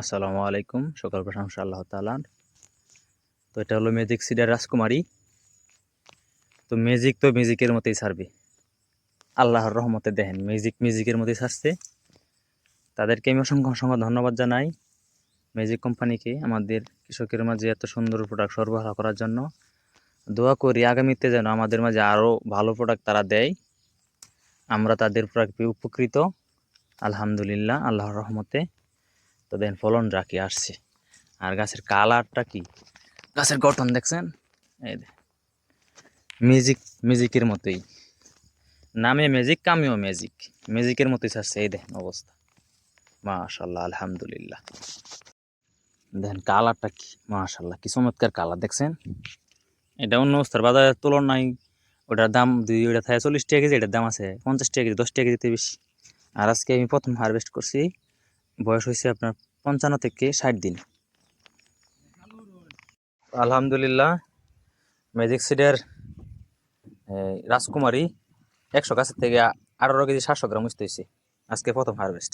আসসালামু আলাইকুম। সকল প্রশংসা আল্লাহ তাআলার। তো এটা হলো ম্যাজিক সিডার রাজকুমারী। তো ম্যাজিকের মতোই ছাড়বে। আল্লাহর রহমতে দেখেন ম্যাজিকের মতোই ছাড়ছে। তাদেরকে আমি অসংখ্য ধন্যবাদ জানাই ম্যাজিক কোম্পানিকে আমাদের কৃষকের মাঝে এত সুন্দর প্রোডাক্ট সরবরাহ করার জন্য। দোয়া করি আগামীতে যেন আমাদের মাঝে আরও ভালো প্রোডাক্ট তারা দেয়, আমরা তাদের প্রোডাক্ট পেয়ে উপকৃত। আলহামদুলিল্লাহ আল্লাহর রহমতে। তো দেখেন ফলন রাখি আসছে, আর গাছের কালারটা কি, গাছের গঠন দেখছেন, এই ম্যাজিকের মতোই। নামে ম্যাজিক, কামেও ম্যাজিকের মতোই ছাড়ছে। এই দেখেন অবস্থা, মাশাআল্লাহ আলহামদুলিল্লাহ। দেখেন কালারটা কি, মাশাআল্লাহ কি চমৎকার কালার দেখছেন। এটা অন্য অবস্থার বাজারের তুলনায় ওটার দাম ওটা থাকে 40 টাকা কেজি, এটার দাম আছে 50 টাকা কেজি, 10 টাকা কেজিতে বেশি। আর আজকে আমি প্রথম হারভেস্ট করছি, বয়স হয়েছে আপনার 55 থেকে 60 দিন। আলহামদুলিল্লাহ ম্যাজিক সিডের রাজকুমারী 100 গাছের থেকে 18 কেজি 700 গ্রাম হয়েছে আজকে প্রথম হারভেস্ট।